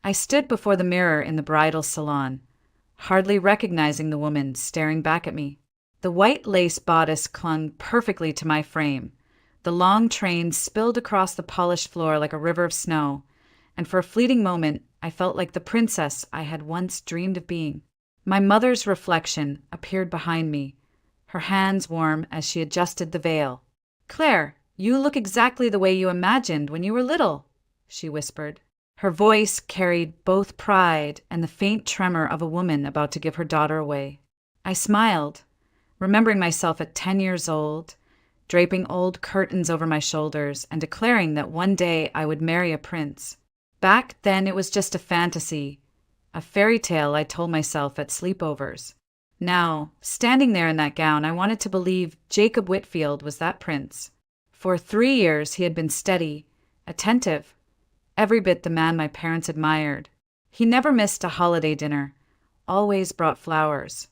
I stood before the mirror in the bridal salon, hardly recognizing the woman staring back at me. The white lace bodice clung perfectly to my frame. The long train spilled across the polished floor like a river of snow, and for a fleeting moment I felt like the princess I had once dreamed of being. My mother's reflection appeared behind me, her hands warm as she adjusted the veil. "Claire, you look exactly the way you imagined when you were little," she whispered. Her voice carried both pride and the faint tremor of a woman about to give her daughter away. I smiled, remembering myself at 10 years old, draping old curtains over my shoulders and declaring that one day I would marry a prince. Back then it was just a fantasy, a fairy tale I told myself at sleepovers. Now, standing there in that gown, I wanted to believe Jacob Whitfield was that prince. For 3 years he had been steady, attentive, every bit the man my parents admired. He never missed a holiday dinner, always brought flowers,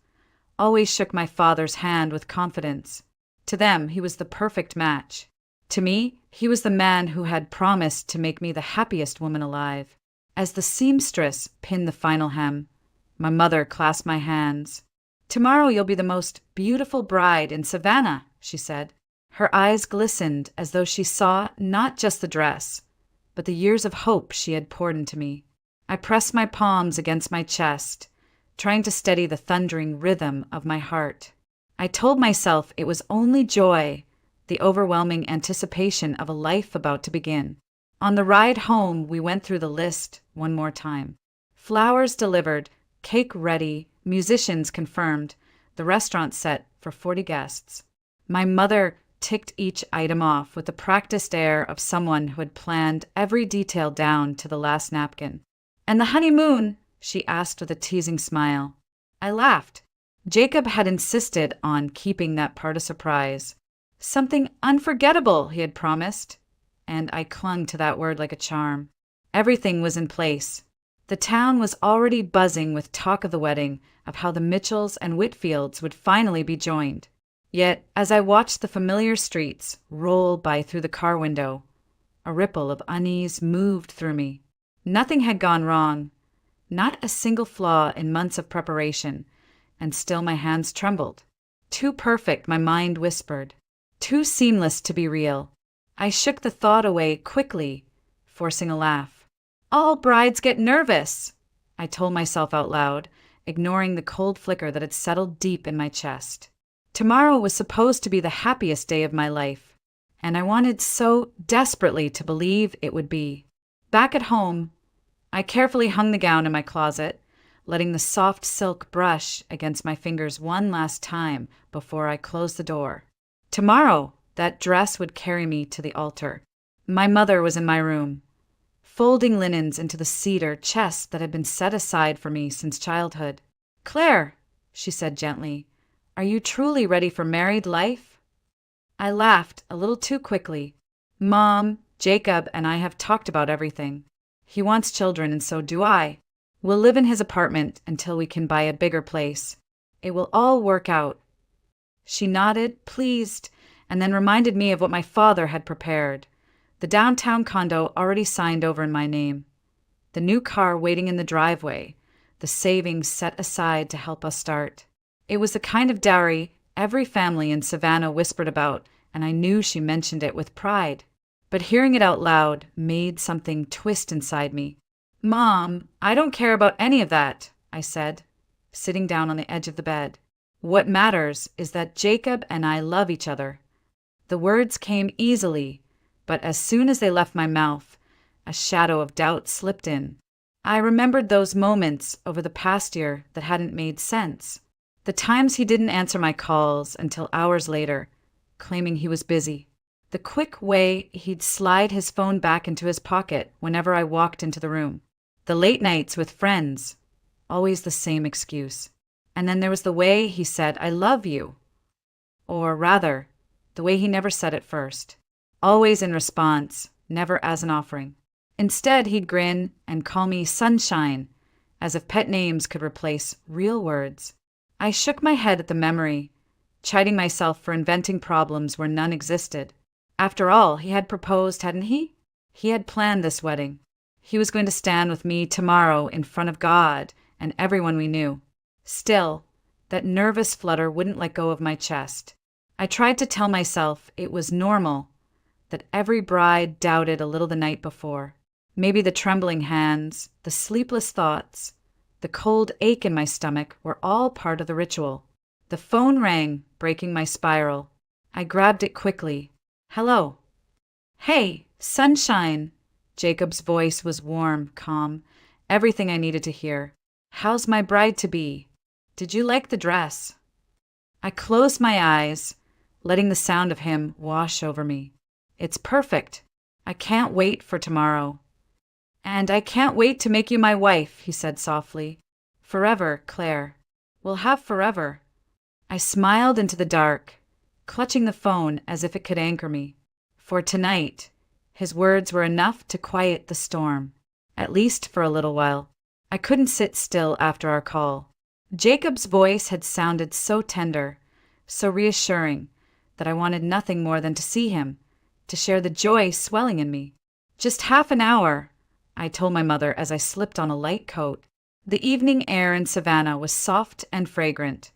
always shook my father's hand with confidence. To them, he was the perfect match. To me, he was the man who had promised to make me the happiest woman alive. As the seamstress pinned the final hem, my mother clasped my hands. "Tomorrow you'll be the most beautiful bride in Savannah," she said. Her eyes glistened as though she saw not just the dress, but the years of hope she had poured into me. I pressed my palms against my chest, trying to steady the thundering rhythm of my heart. I told myself it was only joy, the overwhelming anticipation of a life about to begin. On the ride home, we went through the list one more time. Flowers delivered, cake ready, musicians confirmed, the restaurant set for 40 guests. My mother ticked each item off with the practiced air of someone who had planned every detail down to the last napkin. "And the honeymoon?" she asked with a teasing smile. I laughed. Jacob had insisted on keeping that part a surprise. Something unforgettable, he had promised, and I clung to that word like a charm. Everything was in place. The town was already buzzing with talk of the wedding, of how the Mitchells and Whitfields would finally be joined. Yet, as I watched the familiar streets roll by through the car window, a ripple of unease moved through me. Nothing had gone wrong, not a single flaw in months of preparation, and still my hands trembled. Too perfect, my mind whispered. Too seamless to be real. I shook the thought away quickly, forcing a laugh. "All brides get nervous," I told myself out loud, ignoring the cold flicker that had settled deep in my chest. Tomorrow was supposed to be the happiest day of my life, and I wanted so desperately to believe it would be. Back at home, I carefully hung the gown in my closet, letting the soft silk brush against my fingers one last time before I closed the door. Tomorrow, that dress would carry me to the altar. My mother was in my room, folding linens into the cedar chest that had been set aside for me since childhood. "Claire," she said gently, "are you truly ready for married life?" I laughed a little too quickly. "Mom, Jacob, and I have talked about everything. He wants children, and so do I. We'll live in his apartment until we can buy a bigger place. It will all work out." She nodded, pleased, and then reminded me of what my father had prepared. The downtown condo already signed over in my name. The new car waiting in the driveway, the savings set aside to help us start. It was the kind of dowry every family in Savannah whispered about, and I knew she mentioned it with pride. But hearing it out loud made something twist inside me. "Mom, I don't care about any of that," I said, sitting down on the edge of the bed. "What matters is that Jacob and I love each other." The words came easily, but as soon as they left my mouth, a shadow of doubt slipped in. I remembered those moments over the past year that hadn't made sense. The times he didn't answer my calls until hours later, claiming he was busy. The quick way he'd slide his phone back into his pocket whenever I walked into the room. The late nights with friends, always the same excuse. And then there was the way he said, "I love you." Or rather, the way he never said it first. Always in response, never as an offering. Instead, he'd grin and call me Sunshine, as if pet names could replace real words. I shook my head at the memory, chiding myself for inventing problems where none existed. After all, he had proposed, hadn't he? He had planned this wedding. He was going to stand with me tomorrow in front of God and everyone we knew. Still, that nervous flutter wouldn't let go of my chest. I tried to tell myself it was normal, that every bride doubted a little the night before. Maybe the trembling hands, the sleepless thoughts, the cold ache in my stomach were all part of the ritual. The phone rang, breaking my spiral. I grabbed it quickly. Hello. Hey, sunshine. Jacob's voice was warm, calm, everything I needed to hear. How's my bride-to-be? Did you like the dress? I closed my eyes, letting the sound of him wash over me. It's perfect. I can't wait for tomorrow. And I can't wait to make you my wife, he said softly. Forever, Claire. We'll have forever. I smiled into the dark, clutching the phone as if it could anchor me. For tonight, his words were enough to quiet the storm, at least for a little while. I couldn't sit still after our call. Jacob's voice had sounded so tender, so reassuring, that I wanted nothing more than to see him, to share the joy swelling in me. Just half an hour, I told my mother as I slipped on a light coat. The evening air in Savannah was soft and fragrant,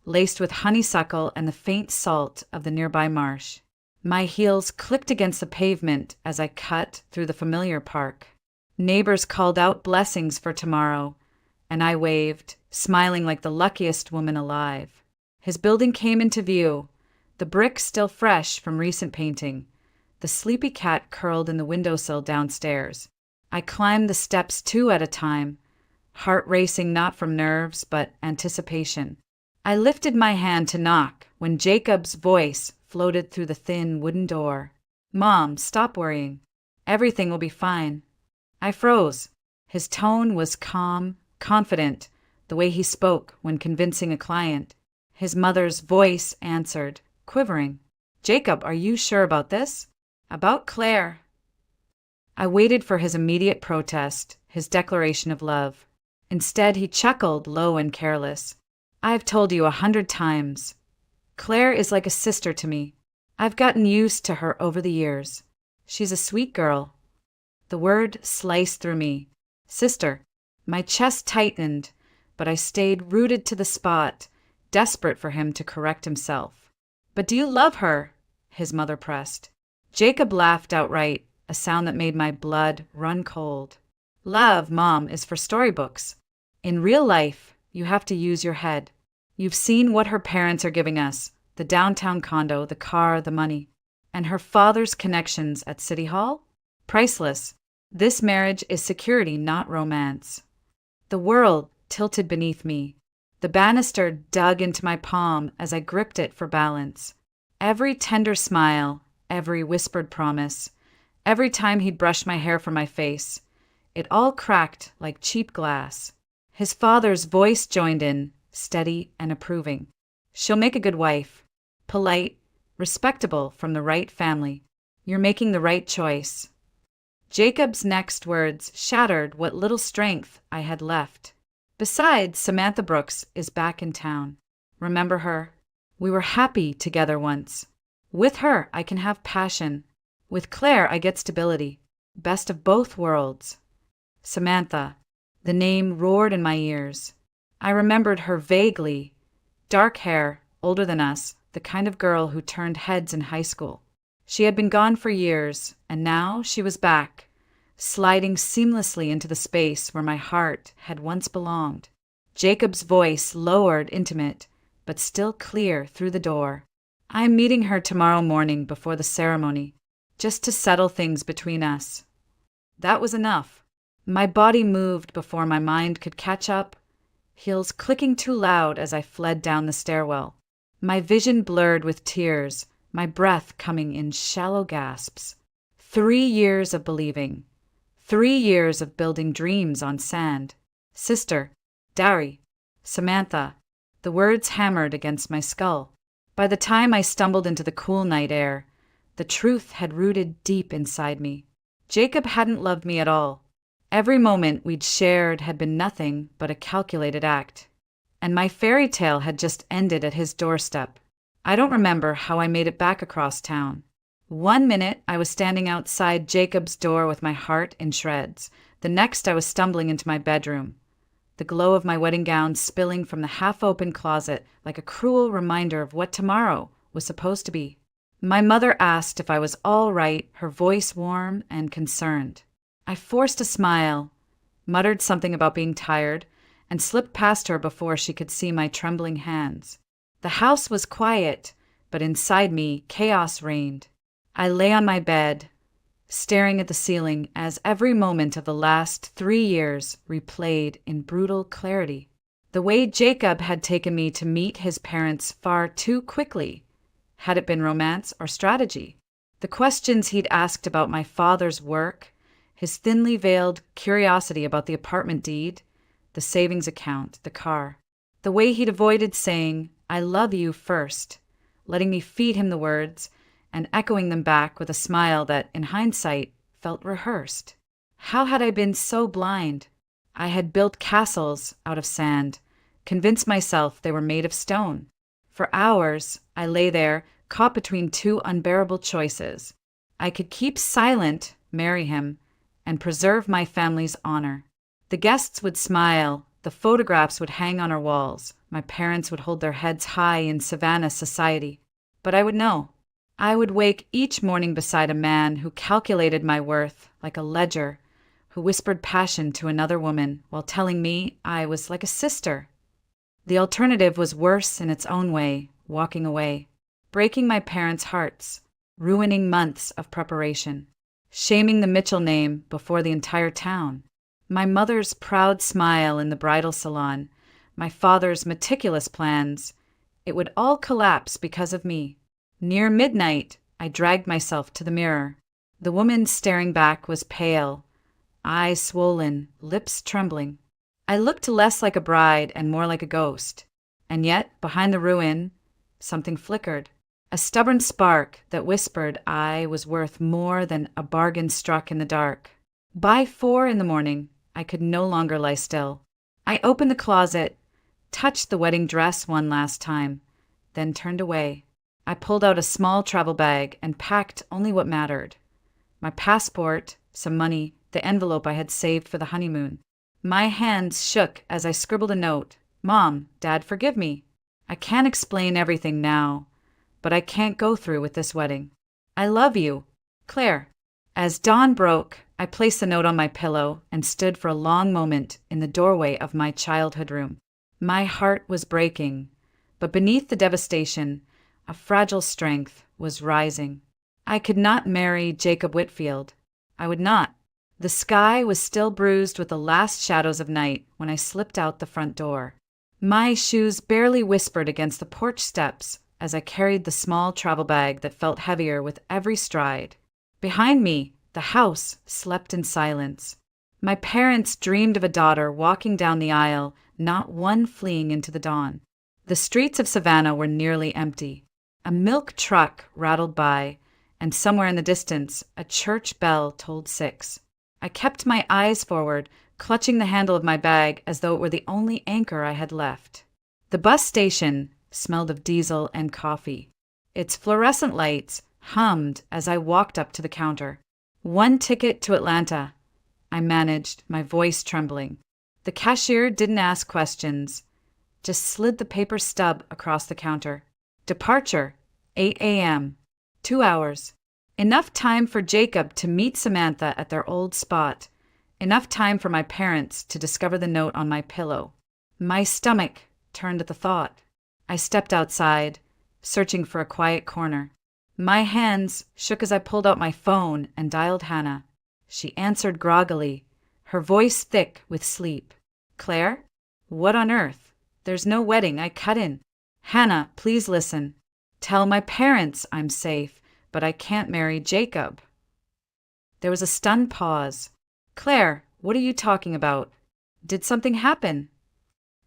laced with honeysuckle and the faint salt of the nearby marsh. My heels clicked against the pavement as I cut through the familiar park. Neighbors called out blessings for tomorrow, and I waved, smiling like the luckiest woman alive. His building came into view, the bricks still fresh from recent painting, the sleepy cat curled in the windowsill downstairs. I climbed the steps 2 at a time, heart racing not from nerves but anticipation. I lifted my hand to knock when Jacob's voice floated through the thin wooden door. Mom, stop worrying. Everything will be fine. I froze. His tone was calm, confident, the way he spoke when convincing a client. His mother's voice answered, quivering. Jacob, are you sure about this? About Claire. I waited for his immediate protest, his declaration of love. Instead, he chuckled, low and careless. I've told you 100 times. Claire is like a sister to me. I've gotten used to her over the years. She's a sweet girl. The word sliced through me. Sister. My chest tightened, but I stayed rooted to the spot, desperate for him to correct himself. But do you love her? His mother pressed. Jacob laughed outright, a sound that made my blood run cold. Love, Mom, is for storybooks. In real life, you have to use your head. You've seen what her parents are giving us, the downtown condo, the car, the money. And her father's connections at City Hall? Priceless. This marriage is security, not romance. The world tilted beneath me. The banister dug into my palm as I gripped it for balance. Every tender smile, every whispered promise, every time he'd brushed my hair from my face, it all cracked like cheap glass. His father's voice joined in, steady and approving. She'll make a good wife. Polite, respectable, from the right family. You're making the right choice. Jacob's next words shattered what little strength I had left. Besides, Samantha Brooks is back in town. Remember her? We were happy together once. With her, I can have passion. With Claire, I get stability. Best of both worlds. Samantha. The name roared in my ears. I remembered her vaguely. Dark hair, older than us, the kind of girl who turned heads in high school. She had been gone for years, and now she was back, sliding seamlessly into the space where my heart had once belonged. Jacob's voice lowered, intimate, but still clear through the door. I'm meeting her tomorrow morning before the ceremony, just to settle things between us. That was enough. My body moved before my mind could catch up, heels clicking too loud as I fled down the stairwell. My vision blurred with tears, my breath coming in shallow gasps. 3 years of believing. 3 years of building dreams on sand. Sister, dowry, Samantha. The words hammered against my skull. By the time I stumbled into the cool night air, the truth had rooted deep inside me. Jacob hadn't loved me at all. Every moment we'd shared had been nothing but a calculated act. And my fairy tale had just ended at his doorstep. I don't remember how I made it back across town. 1 minute I was standing outside Jacob's door with my heart in shreds. The next, I was stumbling into my bedroom, the glow of my wedding gown spilling from the half-open closet like a cruel reminder of what tomorrow was supposed to be. My mother asked if I was all right, her voice warm and concerned. I forced a smile, muttered something about being tired, and slipped past her before she could see my trembling hands. The house was quiet, but inside me, chaos reigned. I lay on my bed, staring at the ceiling as every moment of the last 3 years replayed in brutal clarity. The way Jacob had taken me to meet his parents far too quickly. Had it been romance or strategy? The questions he'd asked about my father's work, his thinly veiled curiosity about the apartment deed, the savings account, the car. The way he'd avoided saying, "I love you" first, letting me feed him the words, and echoing them back with a smile that, in hindsight, felt rehearsed. How had I been so blind? I had built castles out of sand, convinced myself they were made of stone. For hours, I lay there, caught between two unbearable choices. I could keep silent, marry him, and preserve my family's honor. The guests would smile, the photographs would hang on our walls, my parents would hold their heads high in Savannah society. But I would know. I would wake each morning beside a man who calculated my worth like a ledger, who whispered passion to another woman while telling me I was like a sister. The alternative was worse in its own way, walking away, breaking my parents' hearts, ruining months of preparation, shaming the Mitchell name before the entire town. My mother's proud smile in the bridal salon, my father's meticulous plans, it would all collapse because of me. Near midnight, I dragged myself to the mirror. The woman staring back was pale, eyes swollen, lips trembling. I looked less like a bride and more like a ghost. And yet, behind the ruin, something flickered. A stubborn spark that whispered I was worth more than a bargain struck in the dark. By 4 a.m, I could no longer lie still. I opened the closet, touched the wedding dress one last time, then turned away. I pulled out a small travel bag and packed only what mattered. My passport, some money, the envelope I had saved for the honeymoon. My hands shook as I scribbled a note. "Mom, Dad, forgive me. I can't explain everything now, but I can't go through with this wedding. I love you, Claire." As dawn broke, I placed the note on my pillow and stood for a long moment in the doorway of my childhood room. My heart was breaking, but beneath the devastation, a fragile strength was rising. I could not marry Jacob Whitfield. I would not. The sky was still bruised with the last shadows of night when I slipped out the front door. My shoes barely whispered against the porch steps as I carried the small travel bag that felt heavier with every stride. Behind me, the house slept in silence. My parents dreamed of a daughter walking down the aisle, not one fleeing into the dawn. The streets of Savannah were nearly empty. A milk truck rattled by, and somewhere in the distance, a church bell tolled 6. I kept my eyes forward, clutching the handle of my bag as though it were the only anchor I had left. The bus station smelled of diesel and coffee. Its fluorescent lights hummed as I walked up to the counter. 1 ticket to Atlanta, I managed, my voice trembling. The cashier didn't ask questions, just slid the paper stub across the counter. Departure, 8 a.m., 2 hours. Enough time for Jacob to meet Samantha at their old spot. Enough time for my parents to discover the note on my pillow. My stomach turned at the thought. I stepped outside, searching for a quiet corner. My hands shook as I pulled out my phone and dialed Hannah. She answered groggily, her voice thick with sleep. "Claire? What on earth? There's no wedding," I cut in. "Hannah, please listen. Tell my parents I'm safe, but I can't marry Jacob." There was a stunned pause. "Claire, what are you talking about? Did something happen?"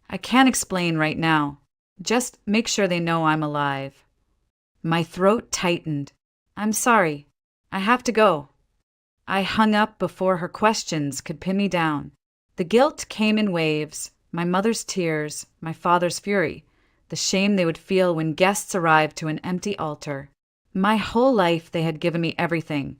"I can't explain right now. Just make sure they know I'm alive." My throat tightened. "I'm sorry. I have to go." I hung up before her questions could pin me down. The guilt came in waves, my mother's tears, my father's fury, the shame they would feel when guests arrived to an empty altar. My whole life they had given me everything,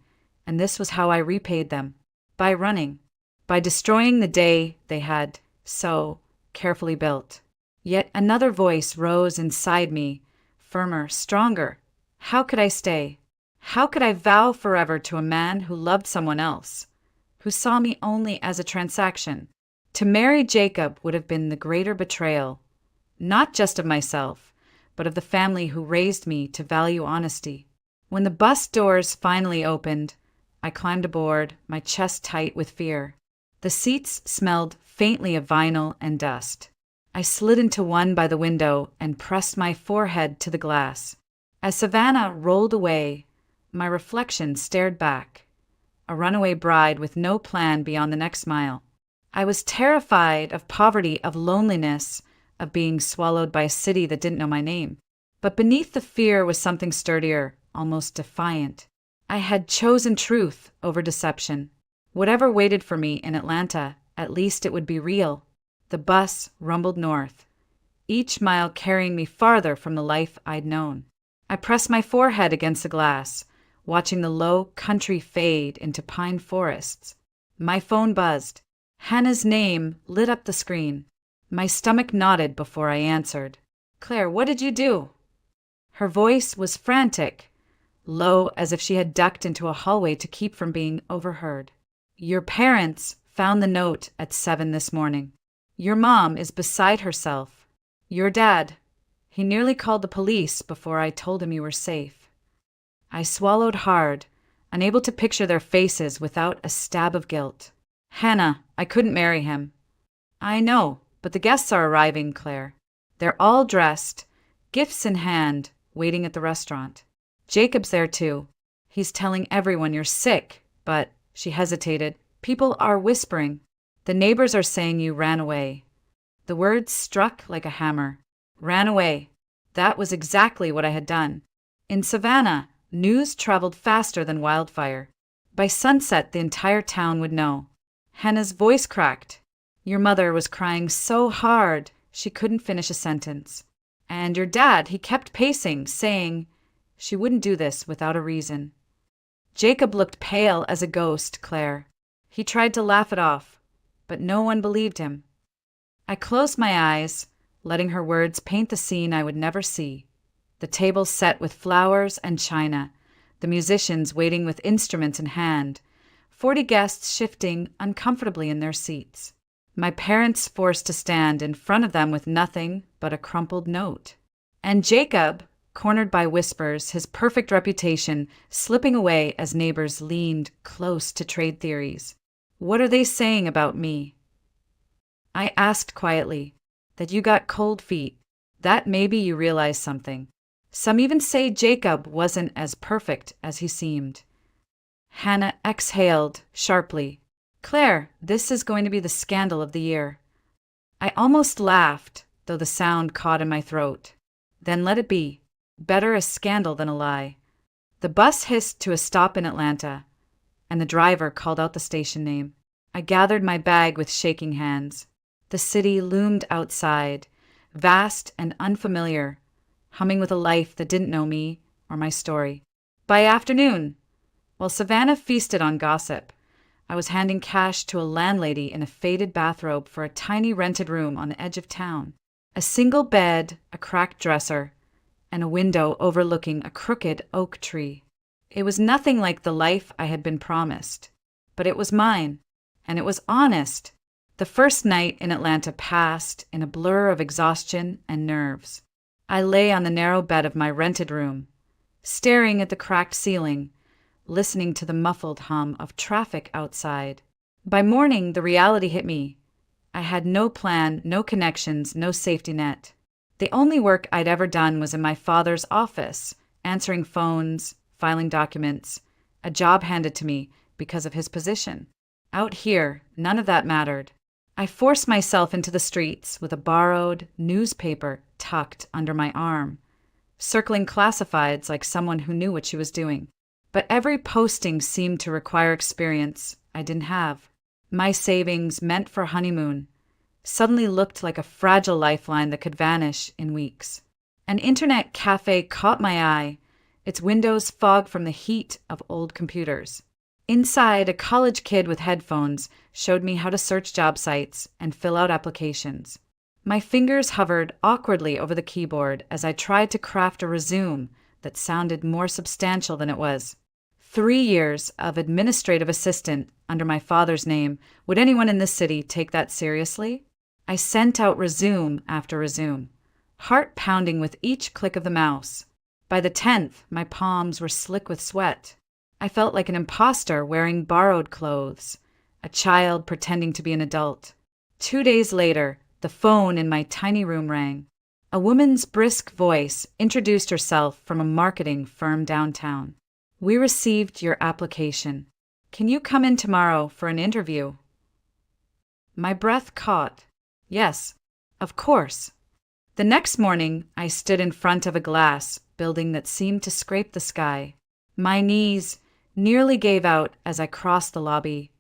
and this was how I repaid them, by running. by destroying the day they had so carefully built. Yet another voice rose inside me, firmer, stronger. How could I stay? How could I vow forever to a man who loved someone else, who saw me only as a transaction? To marry Jacob would have been the greater betrayal, not just of myself, but of the family who raised me to value honesty. When the bus doors finally opened, I climbed aboard, my chest tight with fear. The seats smelled faintly of vinyl and dust. I slid into one by the window and pressed my forehead to the glass. As Savannah rolled away, my reflection stared back, a runaway bride with no plan beyond the next mile. I was terrified of poverty, of loneliness, of being swallowed by a city that didn't know my name. But beneath the fear was something sturdier, almost defiant. I had chosen truth over deception. Whatever waited for me in Atlanta, at least it would be real. The bus rumbled north, each mile carrying me farther from the life I'd known. I pressed my forehead against the glass, watching the low country fade into pine forests. My phone buzzed. Hannah's name lit up the screen. My stomach knotted before I answered. "Claire, what did you do?" Her voice was frantic, low as if she had ducked into a hallway to keep from being overheard. "Your parents found the note at 7 this morning. Your mom is beside herself. Your dad, he nearly called the police before I told him you were safe." I swallowed hard, unable to picture their faces without a stab of guilt. "Hannah, I couldn't marry him." "I know, but the guests are arriving, Claire. They're all dressed, gifts in hand, waiting at the restaurant. Jacob's there too. He's telling everyone you're sick, but," she hesitated, "people are whispering. The neighbors are saying you ran away." The words struck like a hammer. Ran away. That was exactly what I had done. In Savannah, news traveled faster than wildfire. By sunset, the entire town would know. Hannah's voice cracked. "Your mother was crying so hard, she couldn't finish a sentence. And your dad, he kept pacing, saying she wouldn't do this without a reason." Jacob looked pale as a ghost, Claire. He tried to laugh it off, but no one believed him. I closed my eyes, letting her words paint the scene I would never see. The table set with flowers and china, the musicians waiting with instruments in hand, 40 guests shifting uncomfortably in their seats. My parents forced to stand in front of them with nothing but a crumpled note. And Jacob, cornered by whispers, his perfect reputation slipping away as neighbors leaned close to trade theories. "What are they saying about me?" I asked quietly. "That you got cold feet. That maybe you realize something. Some even say Jacob wasn't as perfect as he seemed." Hannah exhaled sharply. "Claire, this is going to be the scandal of the year." I almost laughed, though the sound caught in my throat. "Then let it be. Better a scandal than a lie." The bus hissed to a stop in Atlanta, and the driver called out the station name. I gathered my bag with shaking hands. The city loomed outside, vast and unfamiliar, humming with a life that didn't know me or my story. By afternoon, while Savannah feasted on gossip, I was handing cash to a landlady in a faded bathrobe for a tiny rented room on the edge of town. A single bed, a cracked dresser, and a window overlooking a crooked oak tree. It was nothing like the life I had been promised, but it was mine, and it was honest. The first night in Atlanta passed in a blur of exhaustion and nerves. I lay on the narrow bed of my rented room, staring at the cracked ceiling, listening to the muffled hum of traffic outside. By morning, the reality hit me. I had no plan, no connections, no safety net. The only work I'd ever done was in my father's office, answering phones, filing documents, a job handed to me because of his position. Out here, none of that mattered. I forced myself into the streets with a borrowed newspaper tucked under my arm, circling classifieds like someone who knew what she was doing. But every posting seemed to require experience I didn't have. My savings, meant for honeymoon, suddenly looked like a fragile lifeline that could vanish in weeks. An internet cafe caught my eye, its windows fogged from the heat of old computers. Inside, a college kid with headphones showed me how to search job sites and fill out applications. My fingers hovered awkwardly over the keyboard as I tried to craft a resume that sounded more substantial than it was. 3 years of administrative assistant under my father's name. Would anyone in this city take that seriously? I sent out resume after resume, heart pounding with each click of the mouse. By the 10th, my palms were slick with sweat. I felt like an imposter wearing borrowed clothes, a child pretending to be an adult. 2 days later, the phone in my tiny room rang. A woman's brisk voice introduced herself from a marketing firm downtown. "We received your application. Can you come in tomorrow for an interview?" My breath caught. Yes, of course. The next morning, I stood in front of a glass building that seemed to scrape the sky. My knees nearly gave out as I crossed the lobby,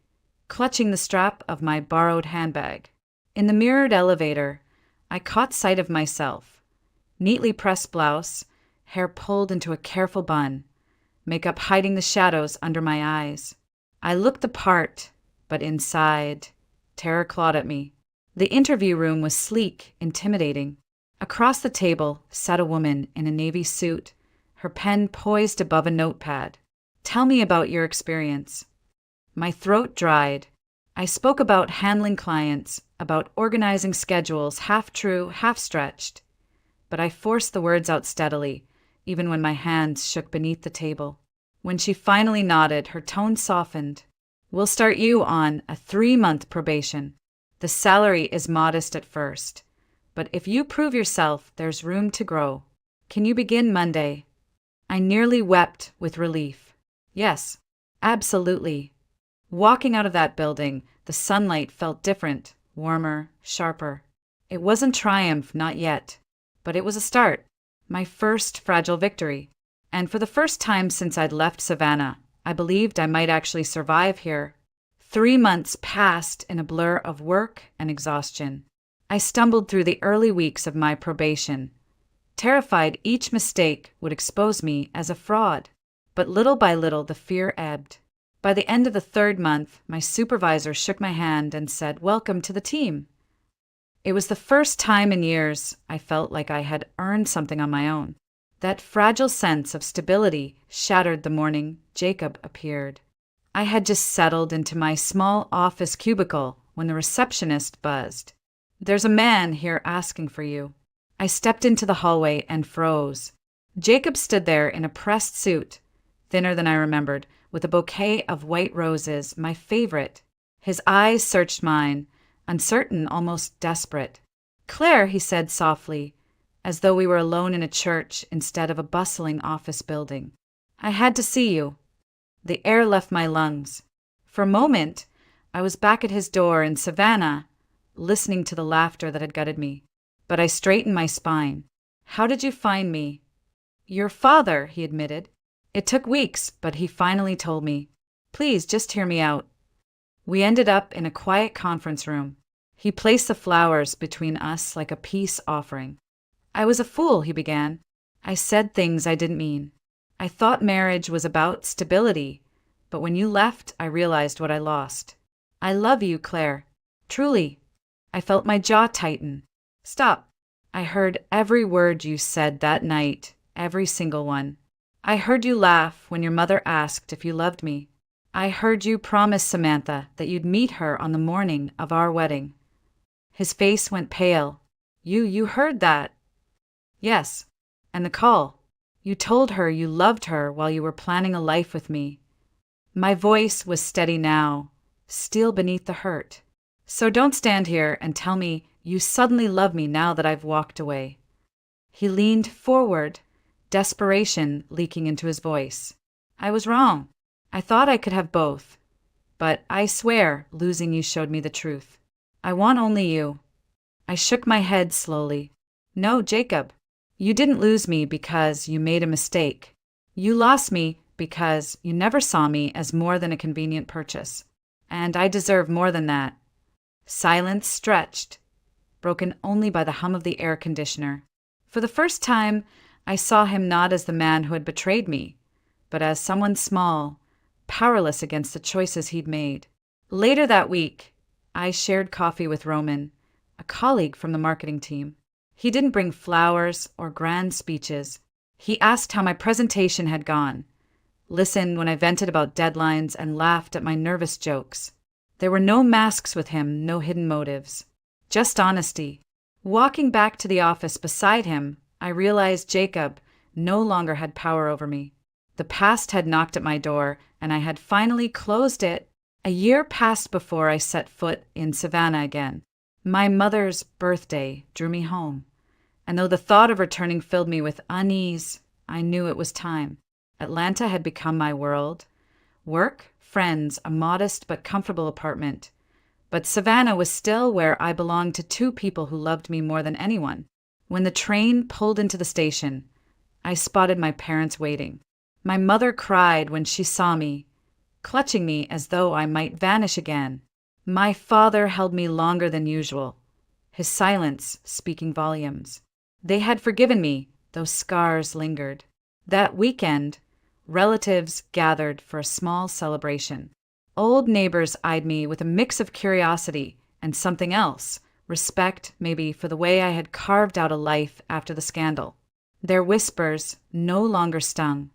clutching the strap of my borrowed handbag. In the mirrored elevator, I caught sight of myself. Neatly pressed blouse, hair pulled into a careful bun, makeup hiding the shadows under my eyes. I looked the part, but inside, terror clawed at me. The interview room was sleek, intimidating. Across the table sat a woman in a navy suit, her pen poised above a notepad. "Tell me about your experience." My throat dried. I spoke about handling clients, about organizing schedules, half true, half stretched. But I forced the words out steadily, even when my hands shook beneath the table. When she finally nodded, her tone softened. "We'll start you on a 3-month probation. The salary is modest at first, but if you prove yourself, there's room to grow. Can you begin Monday?" I nearly wept with relief. Yes, absolutely. Walking out of that building, the sunlight felt different, warmer, sharper. It wasn't triumph, not yet, but it was a start, my first fragile victory. And for the first time since I'd left Savannah, I believed I might actually survive here. 3 months passed in a blur of work and exhaustion. I stumbled through the early weeks of my probation, terrified each mistake would expose me as a fraud. But little by little, the fear ebbed. By the end of the 3rd month, my supervisor shook my hand and said, "Welcome to the team." It was the first time in years I felt like I had earned something on my own. That fragile sense of stability shattered the morning Jacob appeared. I had just settled into my small office cubicle when the receptionist buzzed. "There's a man here asking for you." I stepped into the hallway and froze. Jacob stood there in a pressed suit, thinner than I remembered, with a bouquet of white roses, my favorite. His eyes searched mine, uncertain, almost desperate. "Claire," he said softly, as though we were alone in a church instead of a bustling office building. "I had to see you." The air left my lungs. For a moment, I was back at his door in Savannah, listening to the laughter that had gutted me. But I straightened my spine. "How did you find me?" "Your father," he admitted. "It took weeks, but he finally told me. Please, just hear me out." We ended up in a quiet conference room. He placed the flowers between us like a peace offering. "I was a fool," he began. "I said things I didn't mean. I thought marriage was about stability, but when you left, I realized what I lost. I love you, Claire. Truly." I felt my jaw tighten. "Stop. I heard every word you said that night, every single one. I heard you laugh when your mother asked if you loved me. I heard you promise Samantha that you'd meet her on the morning of our wedding." His face went pale. You heard that?" "Yes. And the call. You told her you loved her while you were planning a life with me." My voice was steady now, steel beneath the hurt. "So don't stand here and tell me you suddenly love me now that I've walked away." He leaned forward, desperation leaking into his voice. "I was wrong. I thought I could have both. But I swear losing you showed me the truth. I want only you." I shook my head slowly. "No, Jacob. You didn't lose me because you made a mistake. You lost me because you never saw me as more than a convenient purchase. And I deserve more than that." Silence stretched, broken only by the hum of the air conditioner. For the first time, I saw him not as the man who had betrayed me, but as someone small, powerless against the choices he'd made. Later that week, I shared coffee with Roman, a colleague from the marketing team. He didn't bring flowers or grand speeches. He asked how my presentation had gone, listened when I vented about deadlines, and laughed at my nervous jokes. There were no masks with him, no hidden motives. Just honesty. Walking back to the office beside him, I realized Jacob no longer had power over me. The past had knocked at my door, and I had finally closed it. A year passed before I set foot in Savannah again. My mother's birthday drew me home, and though the thought of returning filled me with unease, I knew it was time. Atlanta had become my world. Work, friends, a modest but comfortable apartment. But Savannah was still where I belonged to two people who loved me more than anyone. When the train pulled into the station, I spotted my parents waiting. My mother cried when she saw me, clutching me as though I might vanish again. My father held me longer than usual, his silence speaking volumes. They had forgiven me, though scars lingered. That weekend, relatives gathered for a small celebration. Old neighbors eyed me with a mix of curiosity and something else, respect maybe for the way I had carved out a life after the scandal. Their whispers no longer stung.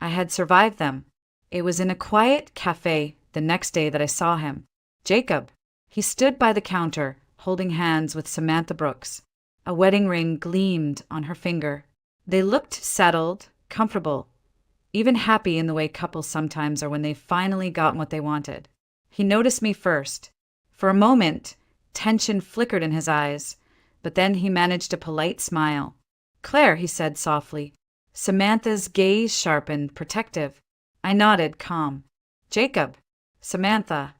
I had survived them. It was in a quiet cafe the next day that I saw him. Jacob. He stood by the counter, holding hands with Samantha Brooks. A wedding ring gleamed on her finger. They looked settled, comfortable, even happy in the way couples sometimes are when they've finally gotten what they wanted. He noticed me first. For a moment, tension flickered in his eyes, but then he managed a polite smile. "Claire," he said softly. Samantha's gaze sharpened, protective. I nodded, calm. "Jacob." "Samantha."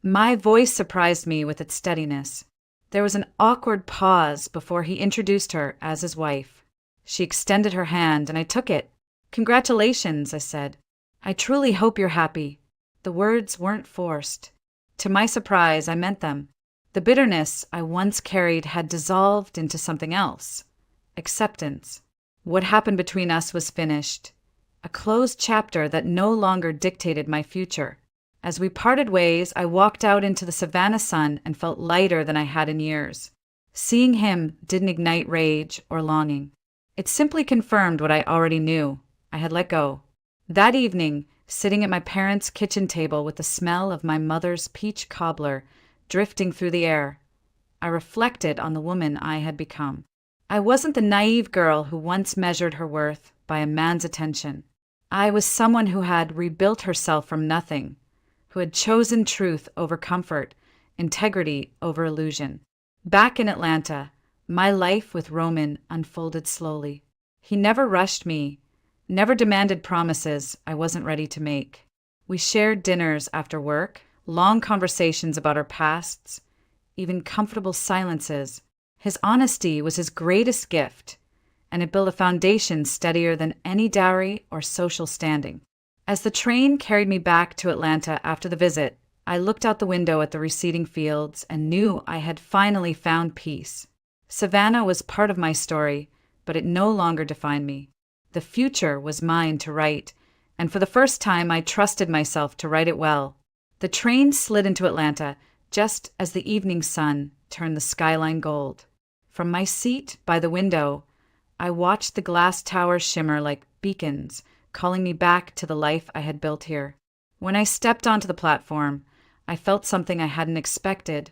My voice surprised me with its steadiness. There was an awkward pause before he introduced her as his wife. She extended her hand, and I took it. "Congratulations," I said. "I truly hope you're happy." The words weren't forced. To my surprise, I meant them. The bitterness I once carried had dissolved into something else. Acceptance. What happened between us was finished. A closed chapter that no longer dictated my future. As we parted ways, I walked out into the Savannah sun and felt lighter than I had in years. Seeing him didn't ignite rage or longing. It simply confirmed what I already knew. I had let go. That evening, sitting at my parents' kitchen table with the smell of my mother's peach cobbler drifting through the air, I reflected on the woman I had become. I wasn't the naive girl who once measured her worth by a man's attention. I was someone who had rebuilt herself from nothing, who had chosen truth over comfort, integrity over illusion. Back in Atlanta, my life with Roman unfolded slowly. He never rushed me, never demanded promises I wasn't ready to make. We shared dinners after work, long conversations about our pasts, even comfortable silences. His honesty was his greatest gift, and it built a foundation steadier than any dowry or social standing. As the train carried me back to Atlanta after the visit, I looked out the window at the receding fields and knew I had finally found peace. Savannah was part of my story, but it no longer defined me. The future was mine to write, and for the first time I trusted myself to write it well. The train slid into Atlanta just as the evening sun turned the skyline gold. From my seat by the window, I watched the glass towers shimmer like beacons, calling me back to the life I had built here. When I stepped onto the platform, I felt something I hadn't expected: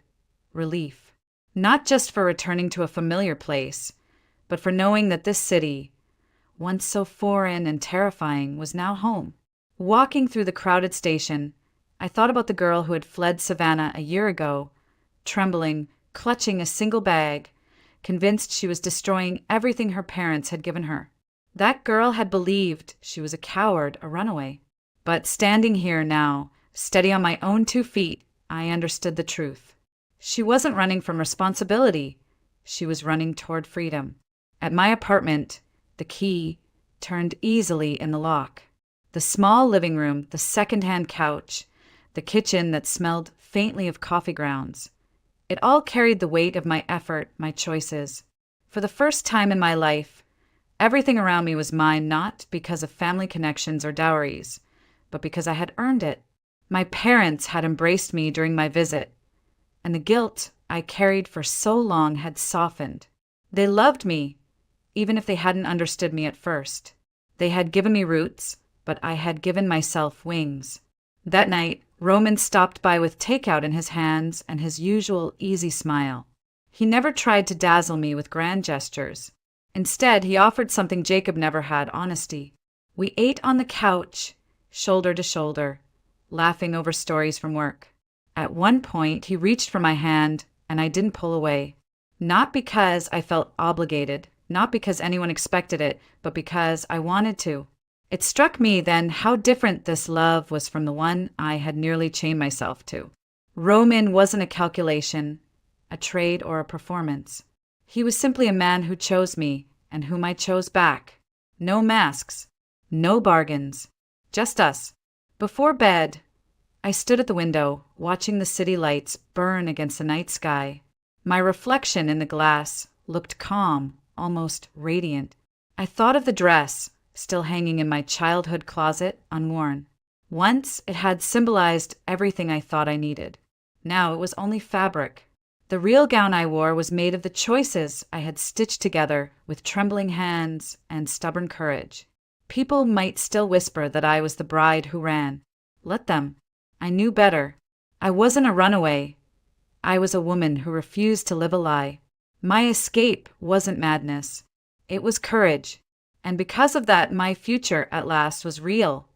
relief. Not just for returning to a familiar place, but for knowing that this city, once so foreign and terrifying, was now home. Walking through the crowded station, I thought about the girl who had fled Savannah a year ago, trembling, clutching a single bag, convinced she was destroying everything her parents had given her. That girl had believed she was a coward, a runaway. But standing here now, steady on my own 2 feet, I understood the truth. She wasn't running from responsibility. She was running toward freedom. At my apartment, the key turned easily in the lock. The small living room, the second-hand couch, the kitchen that smelled faintly of coffee grounds. It all carried the weight of my effort, my choices. For the first time in my life, everything around me was mine not because of family connections or dowries, but because I had earned it. My parents had embraced me during my visit, and the guilt I carried for so long had softened. They loved me, even if they hadn't understood me at first. They had given me roots, but I had given myself wings. That night, Roman stopped by with takeout in his hands and his usual easy smile. He never tried to dazzle me with grand gestures. Instead, he offered something Jacob never had: honesty. We ate on the couch, shoulder to shoulder, laughing over stories from work. At one point, he reached for my hand, and I didn't pull away. Not because I felt obligated, not because anyone expected it, but because I wanted to. It struck me then how different this love was from the one I had nearly chained myself to. Roman wasn't a calculation, a trade, or a performance. He was simply a man who chose me and whom I chose back. No masks, no bargains, just us. Before bed, I stood at the window, watching the city lights burn against the night sky. My reflection in the glass looked calm, almost radiant. I thought of the dress, still hanging in my childhood closet, unworn. Once it had symbolized everything I thought I needed. Now it was only fabric. The real gown I wore was made of the choices I had stitched together with trembling hands and stubborn courage. People might still whisper that I was the bride who ran. Let them. I knew better. I wasn't a runaway. I was a woman who refused to live a lie. My escape wasn't madness. It was courage. And because of that, my future at last was real.